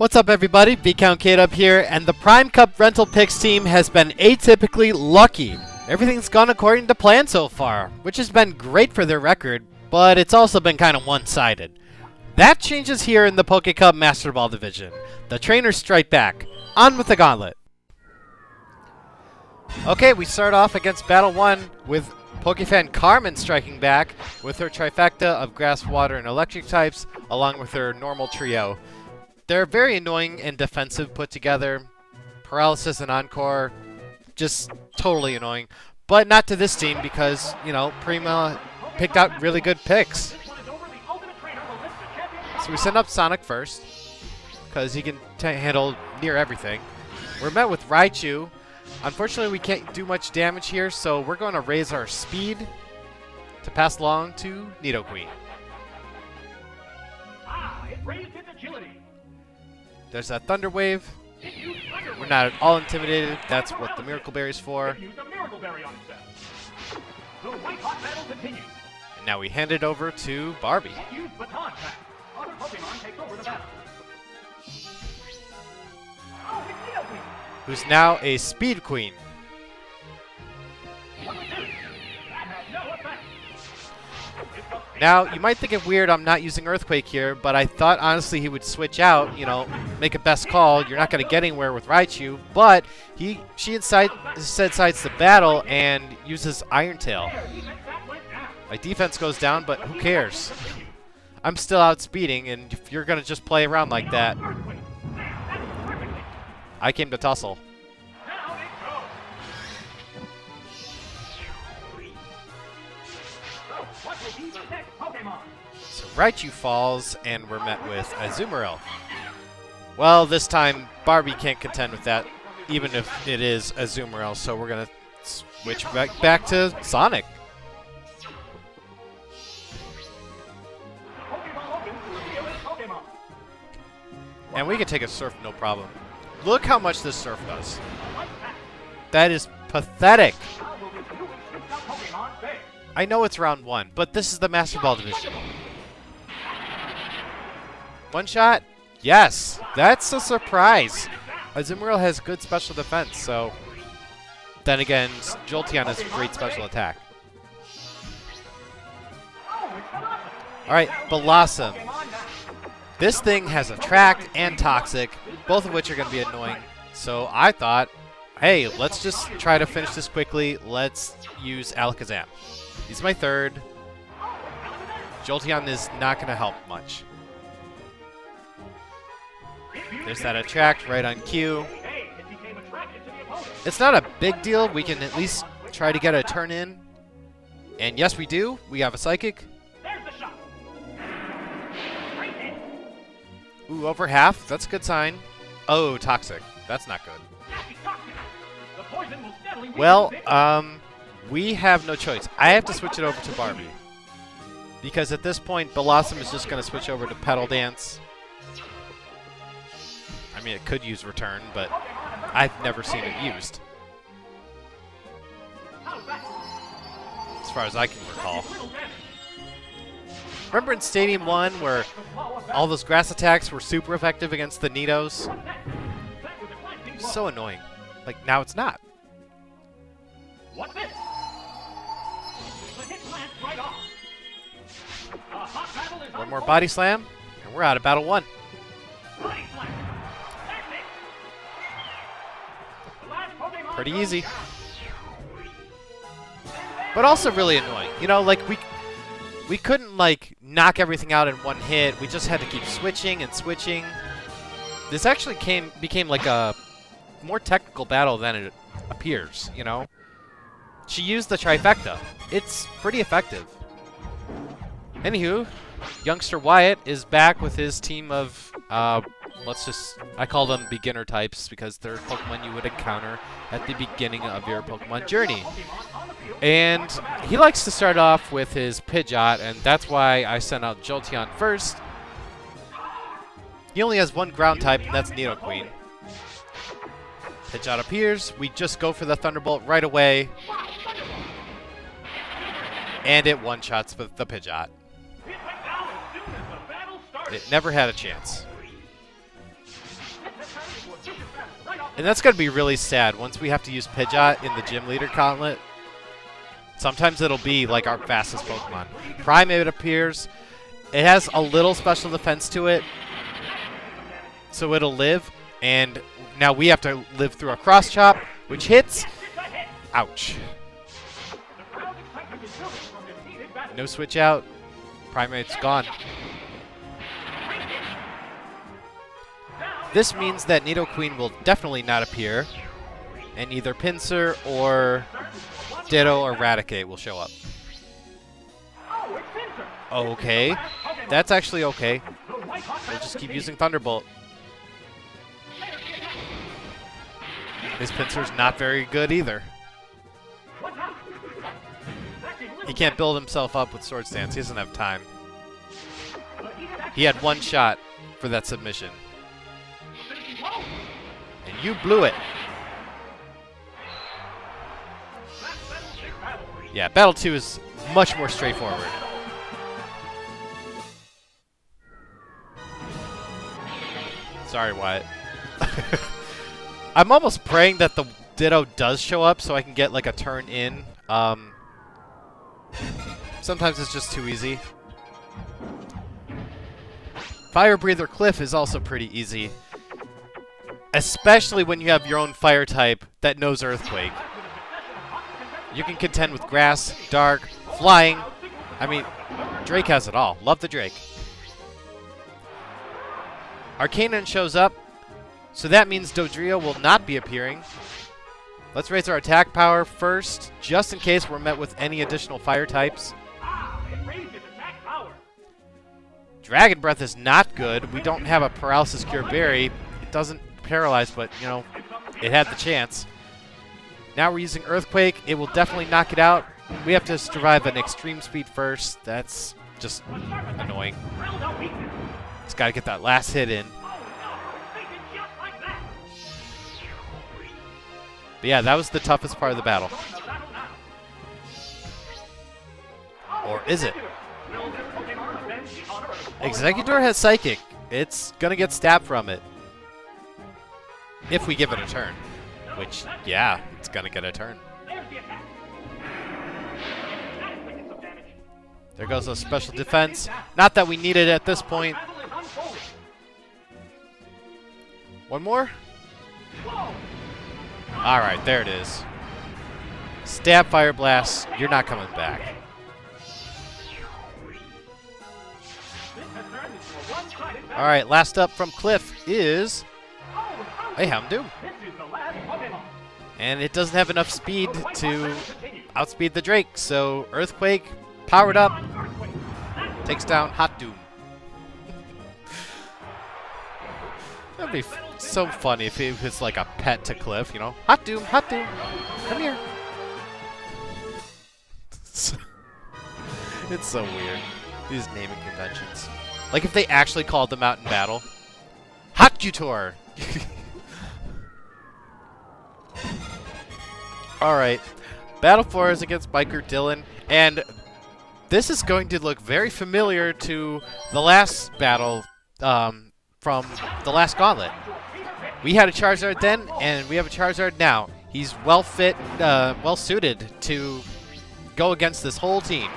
What's up everybody, ViscountKdub here, and the Prime Cup rental picks team has been atypically lucky. Everything's gone according to plan so far, which has been great for their record, but it's also been kind of one-sided. That changes here in the Poké Cup Master Ball division. The trainers strike back. On with the Gauntlet. Okay, we start off against Battle 1 with Pokefan Carmen striking back with her trifecta of Grass, Water, and Electric types, along with her normal trio. They're very annoying and defensive put together. Paralysis and Encore, just totally annoying. But not to this team because, you know, Prima picked out really good picks. So we send up Sonic first, because he can handle near everything. We're met with Raichu. Unfortunately, we can't do much damage here, so we're going to raise our speed to pass along to Nidoqueen. There's that Thunder Wave. We're not at all intimidated. That's what the Miracle Berry's for. And now we hand it over to Barbie. Who's now a Speed Queen. Now, you might think it weird I'm not using Earthquake here, but I thought honestly he would switch out, you know, make a best call. You're not going to get anywhere with Raichu, but she instead decides to battle and uses Iron Tail. My defense goes down, but who cares? I'm still outspeeding, and if you're going to just play around like that, I came to tussle. So Raichu falls, and we're met with Azumarill. Well, this time Barbie can't contend with that, even if it is Azumarill, so we're going to switch back to Sonic. And we can take a Surf no problem. Look how much this Surf does. That is pathetic. I know it's round 1, but this is the Master Ball division. One shot? Yes. That's a surprise. Azumarill has good special defense, so... Then again, Jolteon has great special attack. Alright, Blossom. This thing has Attract and Toxic, both of which are going to be annoying. So I thought, hey, let's just try to finish this quickly. Let's use Alakazam. He's my third. Jolteon is not going to help much. There's that Attract right on cue. It's not a big deal. We can at least try to get a turn in. And yes, we do. We have a Psychic. Ooh, over half. That's a good sign. Oh, Toxic. That's not good. Well, we have no choice. I have to switch it over to Barbie. Because at this point, Blossom is just going to switch over to Petal Dance. I mean, it could use Return, but I've never seen it used. As far as I can recall. Remember in Stadium 1 where all those grass attacks were super effective against the Nidos? So annoying. Like, now it's not. One more Body Slam, and we're out of Battle 1. Pretty easy. But also really annoying. You know, like, we couldn't, like, knock everything out in one hit. We just had to keep switching and switching. This actually became like a more technical battle than it appears, you know? She used the trifecta. It's pretty effective. Anywho, youngster Wyatt is back with his team of, I call them beginner types because they're Pokemon you would encounter at the beginning of your Pokemon journey. And he likes to start off with his Pidgeot, and that's why I sent out Jolteon first. He only has one ground type, and that's Nidoqueen. Pidgeot appears. We just go for the Thunderbolt right away. And it one-shots with the Pidgeot. It never had a chance. And that's going to be really sad once we have to use Pidgeot in the Gym Leader Gauntlet. Sometimes it'll be like our fastest Pokemon. Primeape appears. It has a little special defense to it, so it'll live. And now we have to live through a Cross Chop, which hits. Ouch. No switch out. Primate's gone. This means that Nidoqueen will definitely not appear, and either Pinsir or Ditto or Raticate will show up. Okay. That's actually okay. We'll just keep using Thunderbolt. His Pinsir's not very good either. He can't build himself up with Swords Dance. He doesn't have time. He had one shot for that submission. And you blew it. Yeah, Battle 2 is much more straightforward. Sorry, Wyatt. I'm almost praying that the Ditto does show up so I can get like a turn in. Sometimes it's just too easy. Fire Breather Cliff is also pretty easy. Especially when you have your own fire type that knows Earthquake. You can contend with Grass, Dark, Flying. I mean, Drake has it all. Love the Drake. Arcanine shows up, so that means Dodrio will not be appearing. Let's raise our attack power first, just in case we're met with any additional fire types. Dragon Breath is not good. We don't have a Paralysis Cure Berry. It doesn't paralyze, but, you know, it had the chance. Now we're using Earthquake. It will definitely knock it out. We have to survive an Extreme Speed first. That's just annoying. Just got to get that last hit in. But yeah, that was the toughest part of the battle. Or is it? Exeggutor has Psychic. It's going to get stabbed from it. If we give it a turn. Which, yeah, it's going to get a turn. There goes a special defense. Not that we need it at this point. One more? Alright, there it is. Stab, Fire Blast. You're not coming back. Alright, last up from Cliff is a Houndoom. And it doesn't have enough speed to outspeed the Drake, so Earthquake, powered up, takes down Houndoom. That'd be so funny if it was like a pet to Cliff, you know? Houndoom, Houndoom, come here. It's so weird, these naming conventions. Like if they actually called them out in battle. Houndoom! Alright, Battle 4 is against Biker Dylan, and this is going to look very familiar to the last battle from the last Gauntlet. We had a Charizard then, and we have a Charizard now. He's well suited to go against this whole team.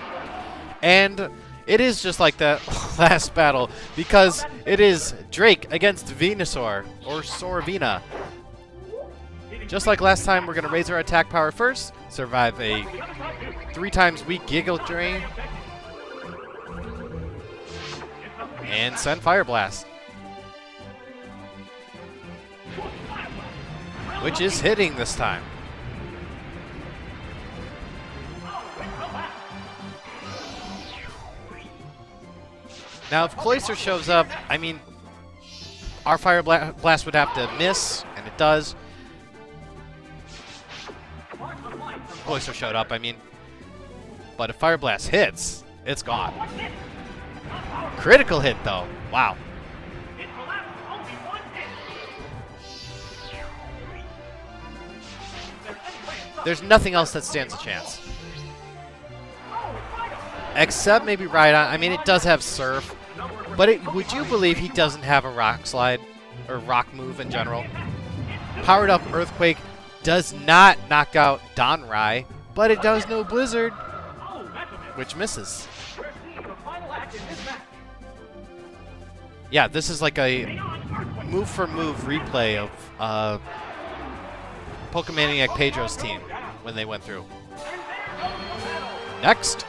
And it is just like that last battle, because it is Drake against Venusaur, or Sorvina. Just like last time, we're going to raise our attack power first, survive a 3 times weak Giga Drain, and send Fire Blast. Which is hitting this time. Now, if Cloyster shows up, I mean, our Fire Blast would have to miss, and it does. Cloyster showed up, I mean. But if Fire Blast hits, it's gone. Critical hit, though. Wow. There's nothing else that stands a chance. Except maybe Rhydon. I mean, it does have Surf. But would you believe he doesn't have a Rock Slide? Or Rock move in general? powered up Earthquake does not knock out Donrai, but it does no Blizzard, which misses. Yeah, this is like a move-for-move replay of Pokemaniac Pedro's team when they went through. Next.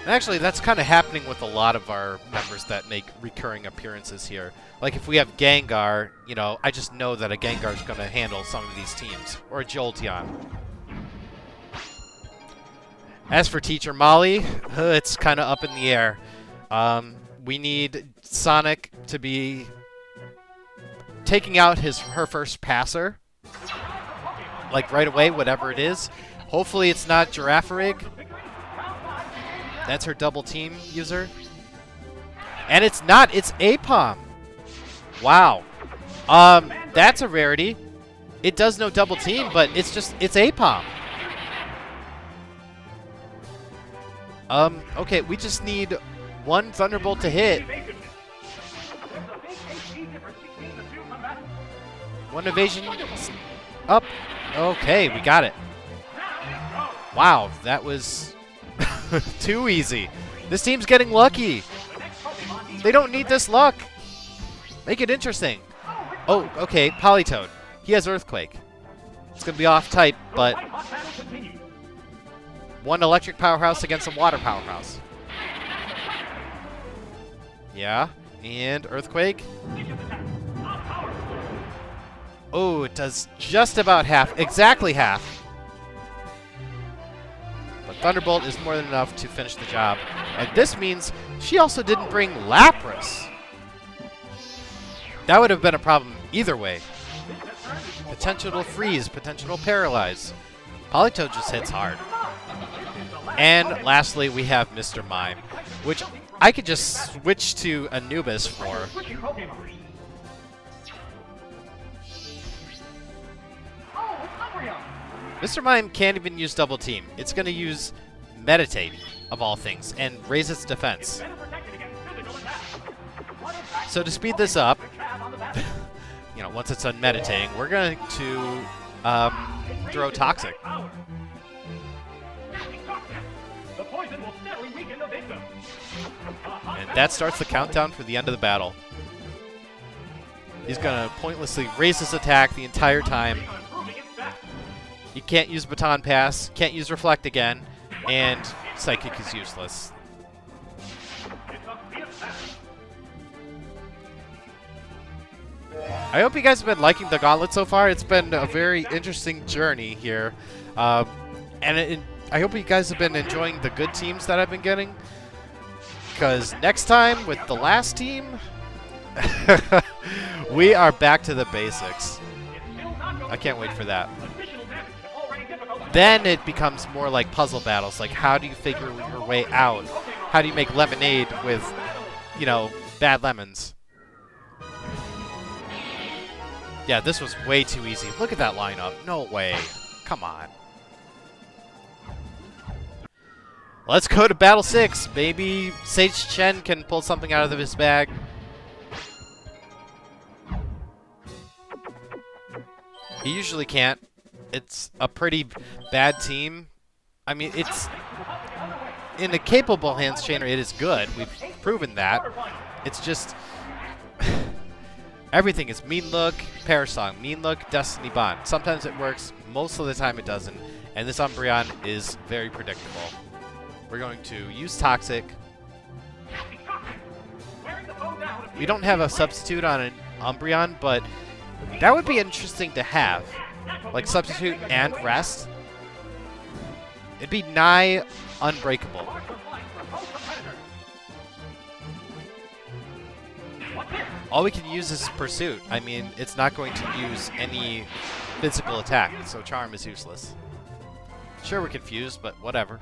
And actually, that's kind of happening with a lot of our members that make recurring appearances here. Like if we have Gengar, you know, I just know that a Gengar is going to handle some of these teams. Or a Jolteon. As for Teacher Molly, it's kind of up in the air. We need Sonic to be taking out her first passer. Like right away, whatever it is. Hopefully it's not Girafarig. That's her double team user. And it's not, it's Apom. Wow. That's a rarity. It does no double team, but it's Apom. Okay, we just need one Thunderbolt to hit. One evasion up. Okay, we got it. Wow, that was too easy. This team's getting lucky. They don't need this luck. Make it interesting. Oh, okay, Politoed. He has Earthquake. It's going to be off type, but one electric powerhouse against a water powerhouse. Yeah, and Earthquake. Oh, it does just about half. Exactly half. But Thunderbolt is more than enough to finish the job. And this means she also didn't bring Lapras. That would have been a problem either way. Potential to freeze, potential to paralyze. Politoed just hits hard. And lastly, we have Mr. Mime, which I could just switch to Anubis for. Mr. Mime can't even use Double Team. It's going to use Meditate, of all things, and raise its defense. So to speed this up, you know, once it's done meditating, we're going to throw Toxic. And that starts the countdown for the end of the battle. He's going to pointlessly raise his attack the entire time. You can't use Baton Pass, can't use Reflect again, and Psychic is useless. I hope you guys have been liking the Gauntlet so far. It's been a very interesting journey here. I hope you guys have been enjoying the good teams that I've been getting. Because next time, with the last team, we are back to the basics. I can't wait for that. Then it becomes more like puzzle battles. Like, how do you figure your way out? How do you make lemonade with, you know, bad lemons? Yeah, this was way too easy. Look at that lineup. No way. Come on. Let's go to Battle 6. Maybe Sage Chen can pull something out of his bag. He usually can't. It's a pretty bad team. I mean, it's in a capable hands trainer, it is good. We've proven that. It's just everything is Mean Look, Parasong, Mean Look, Destiny Bond. Sometimes it works, most of the time it doesn't. And this Umbreon is very predictable. We're going to use Toxic. We don't have a substitute on an Umbreon, but that would be interesting to have. Like substitute and rest. It'd be nigh unbreakable. All we can use is Pursuit. I mean, it's not going to use any physical attack, so Charm is useless. Sure, we're confused, but whatever.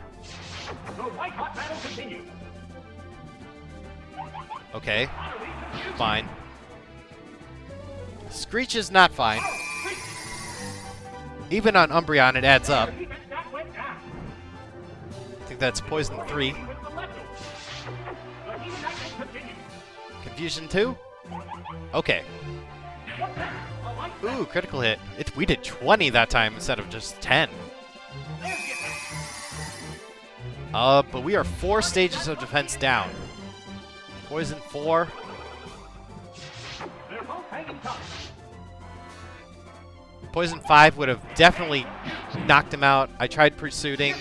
Okay. Fine. Screech is not fine. Even on Umbreon, it adds up. I think that's Poison 3. Confusion 2? Okay. Ooh, critical hit. We did 20 that time instead of just 10. But we are 4 stages of defense down. Poison 4. Poison 5 would have definitely knocked him out. I tried pursuing.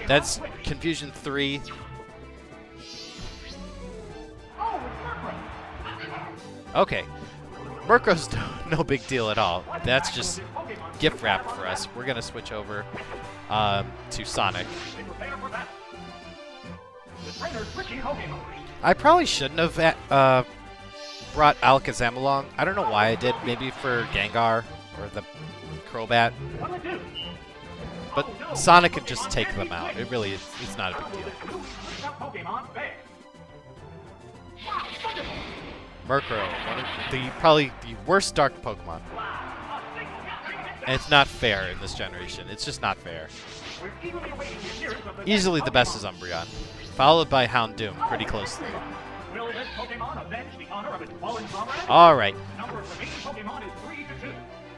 That's Confusion 3. Okay. Murkrow's no big deal at all. That's just gift wrapped for us. We're going to switch over to Sonic. I probably shouldn't have brought Alakazam along. I don't know why I did. Maybe for Gengar or the Crobat. But Sonic could just take them out. It really is. It's not a big deal. Murkrow, probably the worst dark Pokemon. And it's not fair in this generation. It's just not fair. Easily the best is Umbreon, followed by Houndoom, pretty closely. Alright.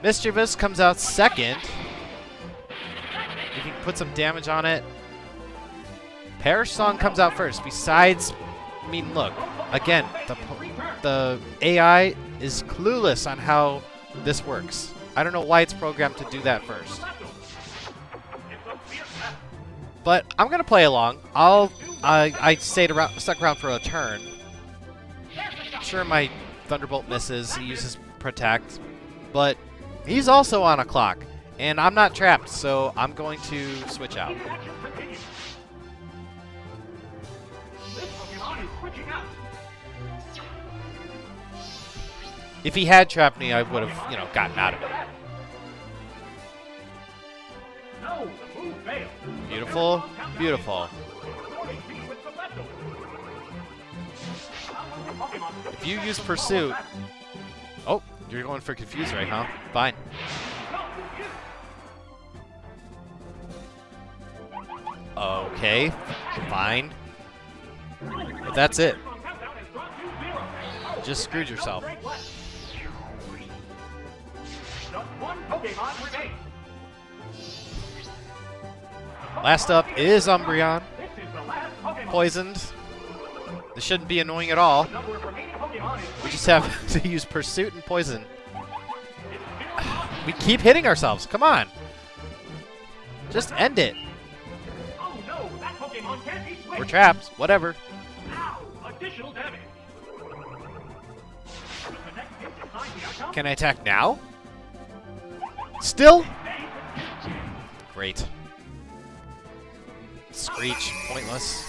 Mischievous comes out second. You can put some damage on it. Perish Song comes out first. Besides, I mean, look, again, the AI is clueless on how this works. I don't know why it's programmed to do that first. But I'm gonna play along. I stuck around for a turn. Sure, my Thunderbolt misses. He uses Protect, but he's also on a clock, and I'm not trapped, so I'm going to switch out. If he had trapped me, I would have, gotten out of it. Beautiful, beautiful. If you use Pursuit... Oh, you're going for Confuse, right, huh? Fine. Okay, fine. But that's it. Just screwed yourself. Last up is Umbreon. Poisoned. This shouldn't be annoying at all. We just have to use Pursuit and Poison. We keep hitting ourselves. Come on. Just end it. We're trapped. Whatever. Can I attack now? Still? Great. Screech. Pointless.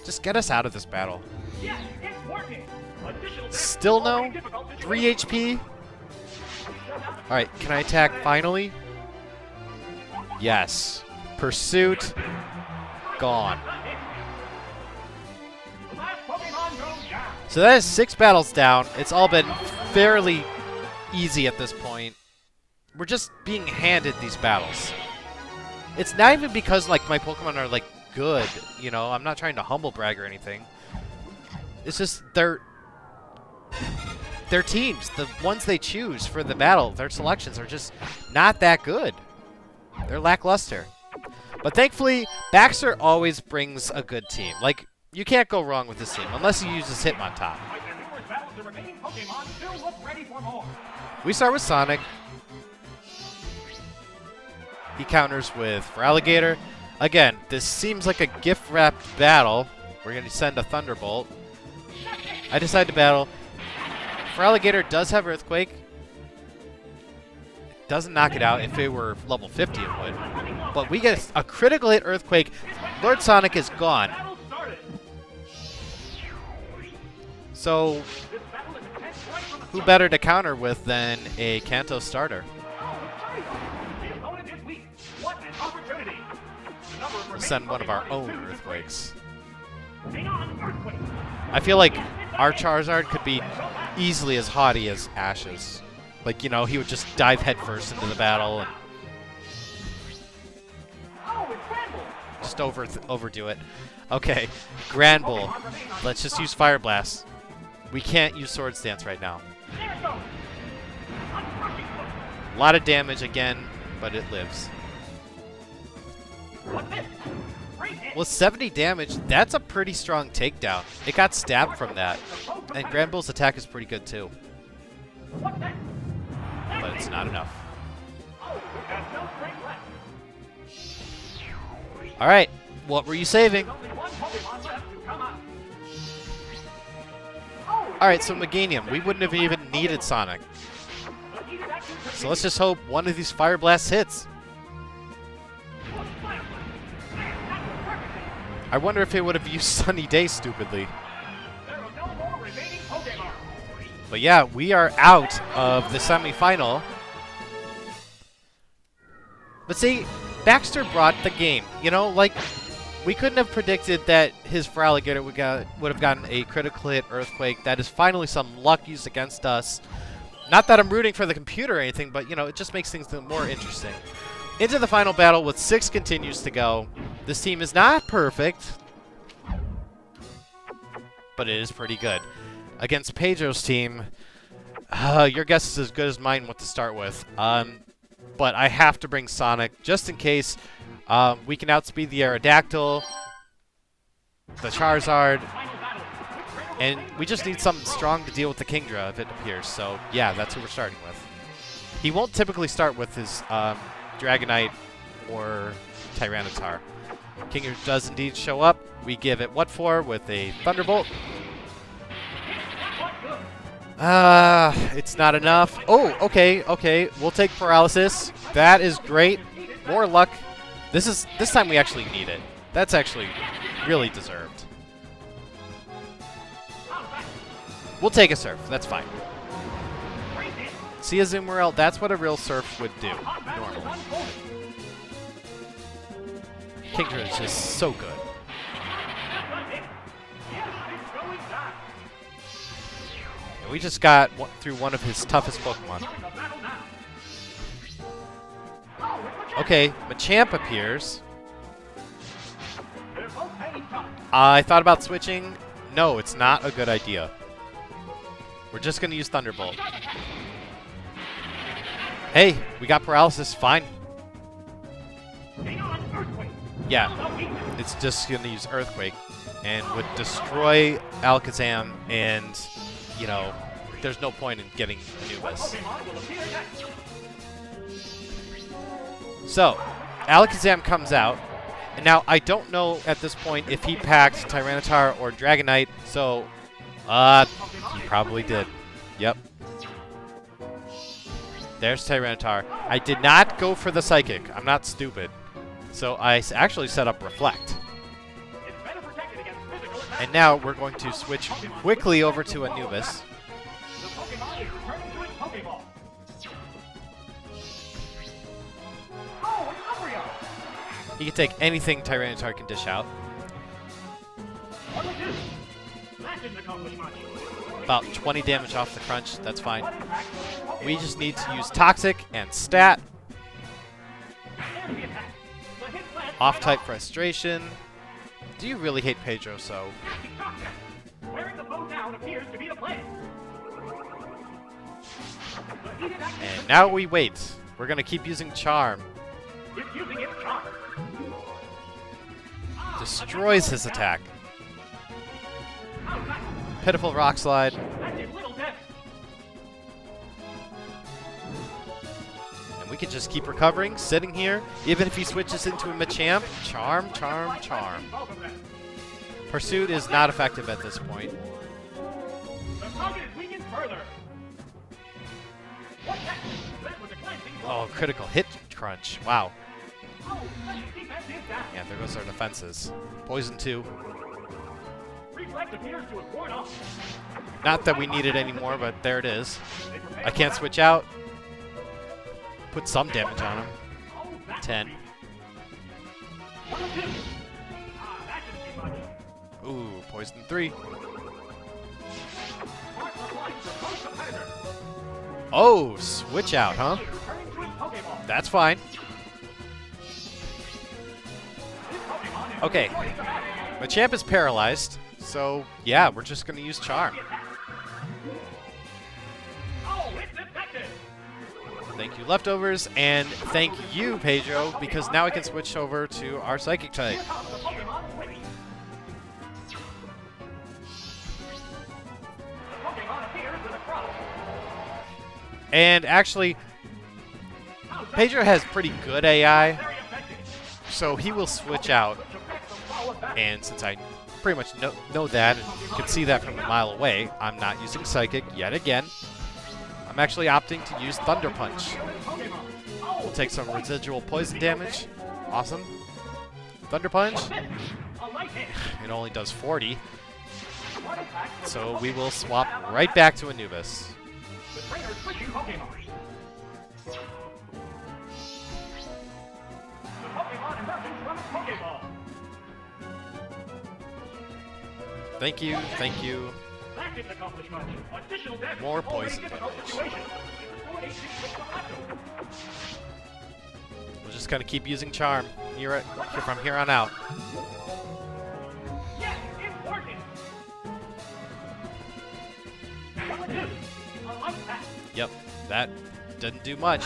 Just get us out of this battle. Still no? 3 HP? Alright, can I attack finally? Yes. Pursuit. Gone. So that is 6 battles down. It's all been fairly easy at this point. We're just being handed these battles. It's not even because my Pokemon are good, I'm not trying to humble brag or anything. It's just their teams, the ones they choose for the battle, their selections are just not that good. They're lackluster. But thankfully, Baxter always brings a good team. You can't go wrong with this team unless he uses Hitmontop. We start with Sonic. He counters with Feraligatr. Again, this seems like a gift-wrapped battle. We're going to send a Thunderbolt. I decide to battle. Feraligatr does have Earthquake. It doesn't knock it out. If it were level 50, it would. But we get a critical hit Earthquake. Lord Sonic is gone. So, who better to counter with than a Kanto starter? We'll send one of our own Earthquakes. I feel like our Charizard could be easily as haughty as Ash's. He would just dive headfirst into the battle and just overdo it. Okay, Granbull. Let's just use Fire Blast. We can't use Swords Dance right now. A lot of damage again, but it lives. Well, 70 damage, that's a pretty strong takedown. It got stabbed from that. And Granbull's attack is pretty good too. But it's not enough. Alright, what were you saving? Alright, so Meganium, we wouldn't have even needed Sonic. So let's just hope one of these Fire Blasts hits. I wonder if it would have used Sunny Day stupidly. But yeah, we are out of the semifinal. But see, Baxter brought the game. You know, like, we couldn't have predicted that his Feraligatr would have gotten a critical hit Earthquake. That is finally some luck used against us. Not that I'm rooting for the computer or anything, but, you know, it just makes things more interesting. Into the final battle with 6 continues to go. This team is not perfect, but it is pretty good. Against Pedro's team, your guess is as good as mine what to start with. But I have to bring Sonic just in case we can outspeed the Aerodactyl, the Charizard, and we just need something strong to deal with the Kingdra if it appears. So yeah, that's who we're starting with. He won't typically start with his Dragonite or Tyranitar. Kingdra does indeed show up. We give it what for with a Thunderbolt. It's not enough. Oh, okay. We'll take Paralysis. That is great. More luck. This time we actually need it. That's actually really deserved. We'll take a Surf. That's fine. See a Azumarill, that's what a real Surf would do, normally. Kingdra is just so good. We just got through one of his toughest Pokemon. Okay, Machamp appears. I thought about switching. No, it's not a good idea. We're just going to use Thunderbolt. Hey, we got Paralysis. Fine. Yeah, it's just going to use Earthquake and would destroy Alakazam, and, you know, there's no point in getting Anubis. So, Alakazam comes out, and now I don't know at this point if he packed Tyranitar or Dragonite, so, he probably did. Yep. There's Tyranitar. I did not go for the Psychic. I'm not stupid. So I actually set up Reflect. And now we're going to switch quickly over to Anubis. He can take anything Tyranitar can dish out. About 20 damage off the crunch, that's fine. We just need to use Toxic and Stat. Off-type Frustration. Do you really hate Pedro so? And now we wait. We're going to keep using Charm. Destroys his attack. Pitiful Rock Slide. And we can just keep recovering, sitting here. Even if he switches into a Machamp, Charm, Charm, Charm. Pursuit is not effective at this point. Oh, critical hit crunch. Wow. Yeah, there goes our defenses. Poison 2. Not that we need it anymore, but there it is. I can't switch out. Put some damage on him. 10. Ooh, poison 3. Oh, switch out, huh? That's fine. Okay. Machamp is paralyzed, so yeah, we're just going to use Charm. Thank you, Leftovers, and thank you, Pedro, because now I can switch over to our Psychic type. And actually, Pedro has pretty good AI, so he will switch out. And since I pretty much know that and can see that from a mile away, I'm not using Psychic yet again. I'm actually opting to use Thunder Punch. We'll take some residual poison damage. Awesome. Thunder Punch. It only does 40. So we will swap right back to Anubis. Thank you, thank you. More poison damage. We're just gonna keep using Charm from here on out. Yep, that didn't do much.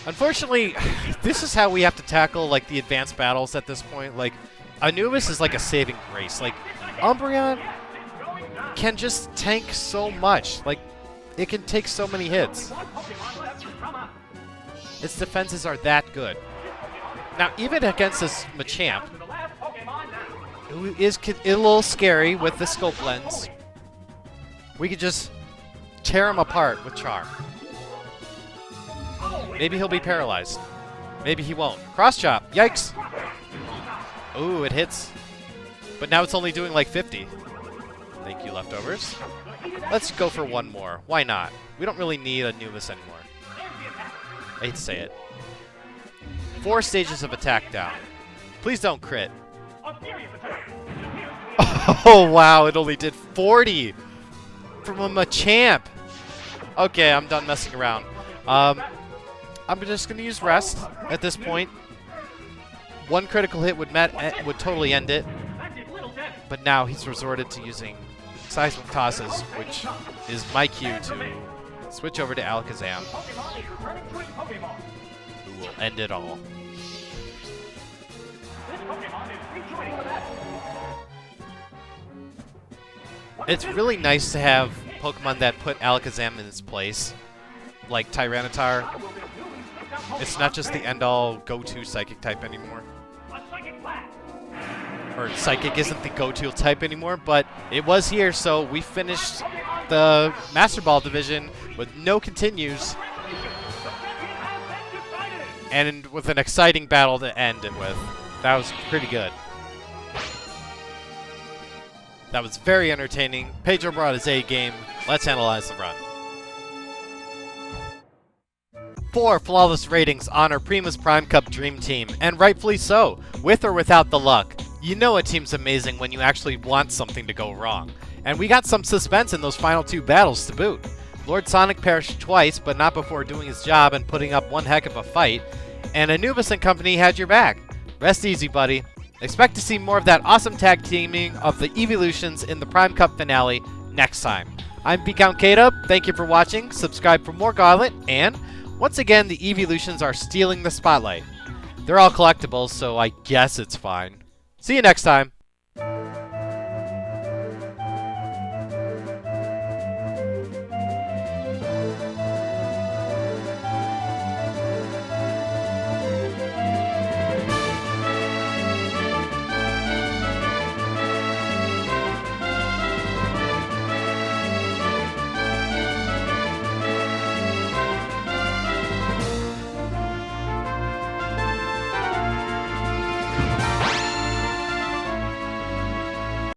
Unfortunately, this is how we have to tackle like the advanced battles at this point. Like, Anubis is like a saving grace. Like, Umbreon can just tank so much. Like, it can take so many hits. Its defenses are that good. Now, even against this Machamp, who is a little scary with the scope lens, we could just tear him apart with Charm. Maybe he'll be paralyzed. Maybe he won't. Cross Chop. Yikes. Ooh, it hits. But now it's only doing like 50. Thank you, Leftovers. Let's go for one more. Why not? We don't really need Anubis anymore. I hate to say it. 4 stages of attack down. Please don't crit. Oh, wow. It only did 40 from a Machamp. Okay, I'm done messing around. I'm just going to use Rest at this point. 1 critical hit would totally end it. But now he's resorted to using Seismic Tosses, which is my cue to switch over to Alakazam, who will end it all. It's really nice to have Pokemon that put Alakazam in its place, like Tyranitar. It's not just the end-all go-to Psychic type anymore. Or Psychic isn't the go-to type anymore, but it was here, so we finished the Master Ball division with no continues. And with an exciting battle to end it with. That was pretty good. That was very entertaining. Pedro brought his A game. Let's analyze the run. 4 flawless ratings on our Prima's Prime Cup Dream Team, and rightfully so, with or without the luck. You know a team's amazing when you actually want something to go wrong. And we got some suspense in those final 2 battles to boot. Lord Sonic perished twice, but not before doing his job and putting up one heck of a fight. And Anubis and company had your back. Rest easy, buddy. Expect to see more of that awesome tag teaming of the Evolutions in the Prime Cup finale next time. I'm ViscountKdub. Thank you for watching. Subscribe for more Gauntlet, and once again, the Evolutions are stealing the spotlight. They're all collectibles, so I guess it's fine. See you next time.